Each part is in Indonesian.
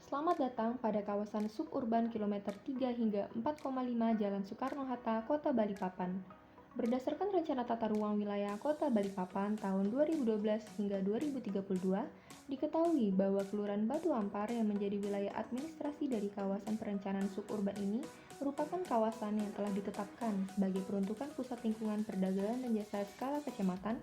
Selamat datang pada kawasan suburban kilometer 3 hingga 4,5 Jalan Soekarno-Hatta, Kota Balikpapan. Berdasarkan Rencana Tata Ruang Wilayah Kota Balikpapan tahun 2012 hingga 2032, diketahui bahwa Kelurahan Batu Ampar yang menjadi wilayah administrasi dari kawasan perencanaan suburban ini merupakan kawasan yang telah ditetapkan sebagai peruntukan pusat lingkungan perdagangan dan jasa skala kecamatan,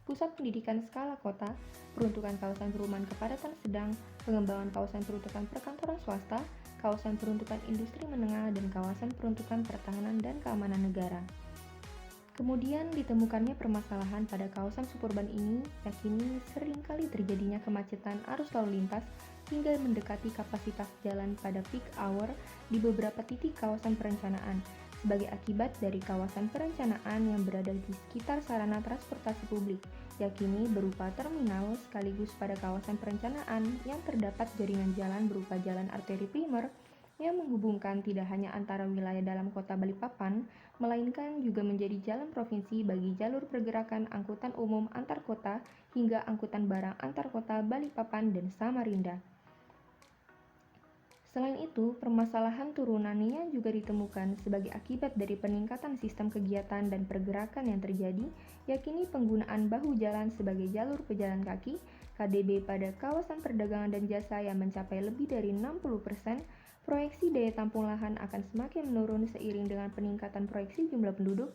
pusat pendidikan skala kota, peruntukan kawasan perumahan kepadatan sedang, pengembangan kawasan peruntukan perkantoran swasta, kawasan peruntukan industri menengah, dan kawasan peruntukan pertahanan dan keamanan negara. Kemudian ditemukannya permasalahan pada kawasan suburban ini, yakni seringkali terjadinya kemacetan arus lalu lintas hingga mendekati kapasitas jalan pada peak hour di beberapa titik kawasan perencanaan, sebagai akibat dari kawasan perencanaan yang berada di sekitar sarana transportasi publik, yakni berupa terminal sekaligus pada kawasan perencanaan yang terdapat jaringan jalan berupa jalan arteri primer yang menghubungkan tidak hanya antara wilayah dalam kota Balikpapan, melainkan juga menjadi jalan provinsi bagi jalur pergerakan angkutan umum antar kota hingga angkutan barang antar kota Balikpapan dan Samarinda. Selain itu, permasalahan turunannya juga ditemukan sebagai akibat dari peningkatan sistem kegiatan dan pergerakan yang terjadi, yakni penggunaan bahu jalan sebagai jalur pejalan kaki, KDB pada kawasan perdagangan dan jasa yang mencapai lebih dari 60%, proyeksi daya tampung lahan akan semakin menurun seiring dengan peningkatan proyeksi jumlah penduduk,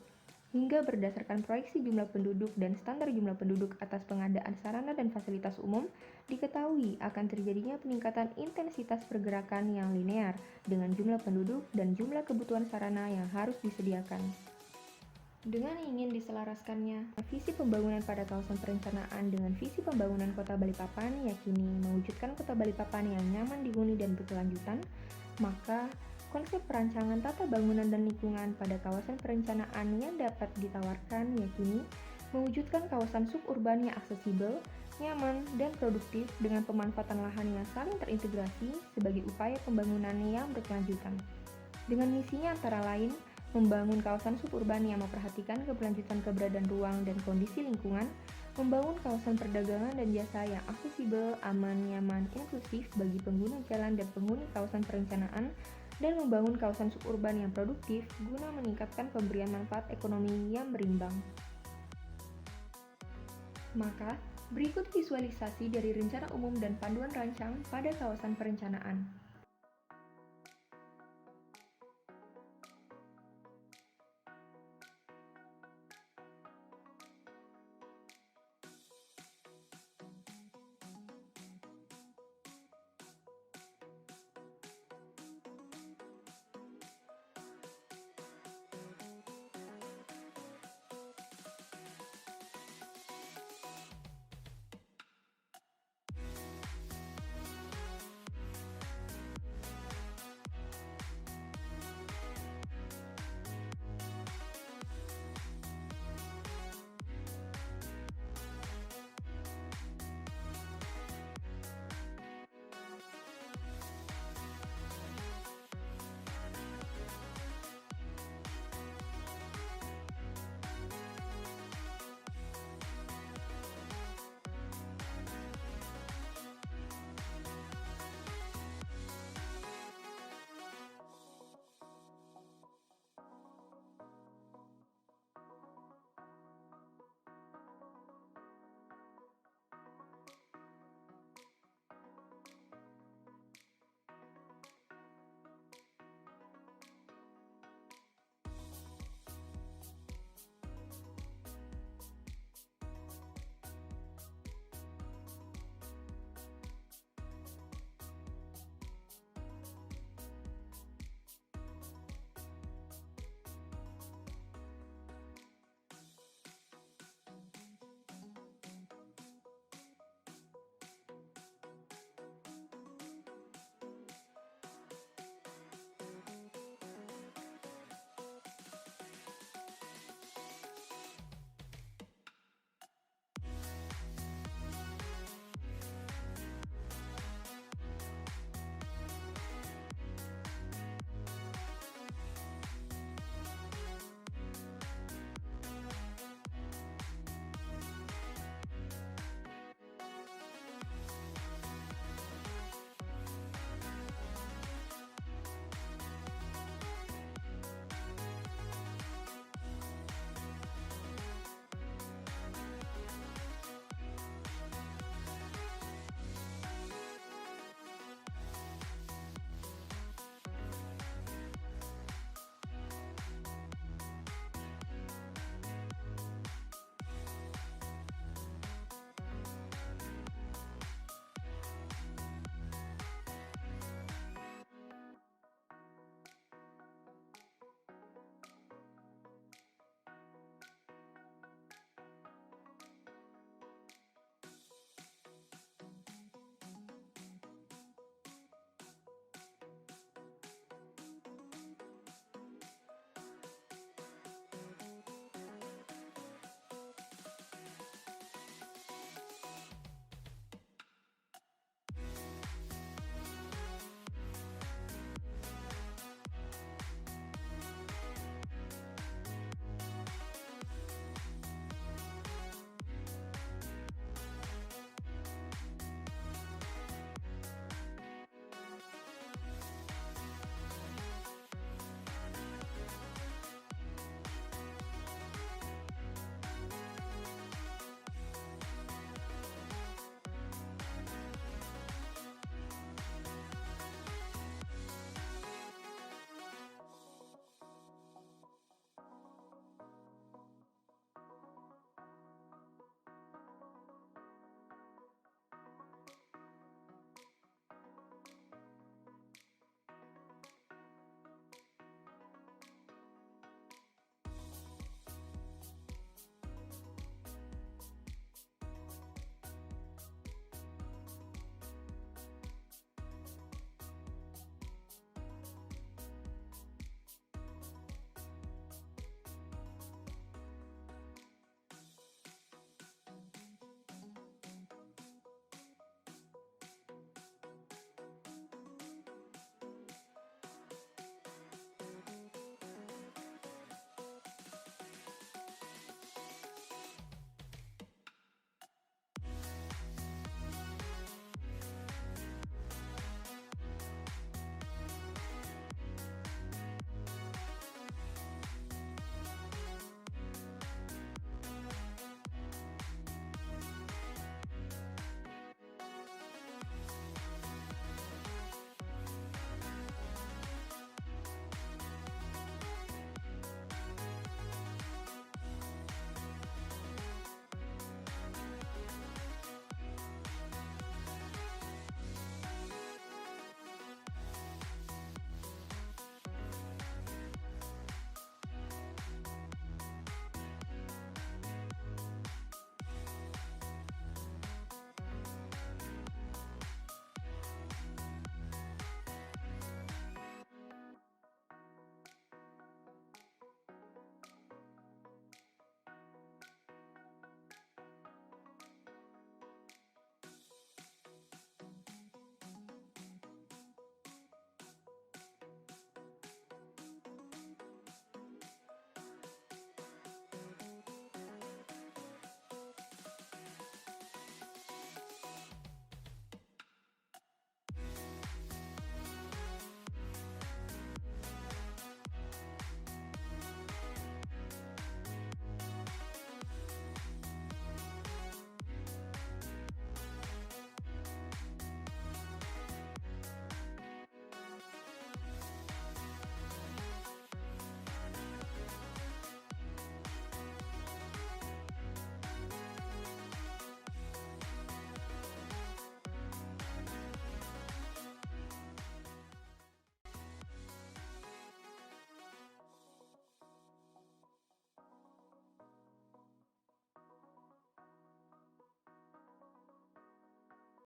hingga berdasarkan proyeksi jumlah penduduk dan standar jumlah penduduk atas pengadaan sarana dan fasilitas umum, diketahui akan terjadinya peningkatan intensitas pergerakan yang linear dengan jumlah penduduk dan jumlah kebutuhan sarana yang harus disediakan. Dengan ingin diselaraskannya visi pembangunan pada kawasan perencanaan dengan visi pembangunan Kota Balikpapan, yakni mewujudkan Kota Balikpapan yang nyaman dihuni dan berkelanjutan, maka konsep perancangan tata bangunan dan lingkungan pada kawasan perencanaan yang dapat ditawarkan yakni mewujudkan kawasan suburban yang aksesibel, nyaman, dan produktif dengan pemanfaatan lahan yang saling terintegrasi sebagai upaya pembangunan yang berkelanjutan. Dengan misinya antara lain, membangun kawasan suburban yang memperhatikan keberlanjutan keberadaan ruang dan kondisi lingkungan, membangun kawasan perdagangan dan jasa yang aksesibel, aman, nyaman, inklusif bagi pengguna jalan dan penghuni kawasan perencanaan, dan membangun kawasan suburban yang produktif guna meningkatkan pemberian manfaat ekonomi yang berimbang. Maka, berikut visualisasi dari rencana umum dan panduan rancang pada kawasan perencanaan.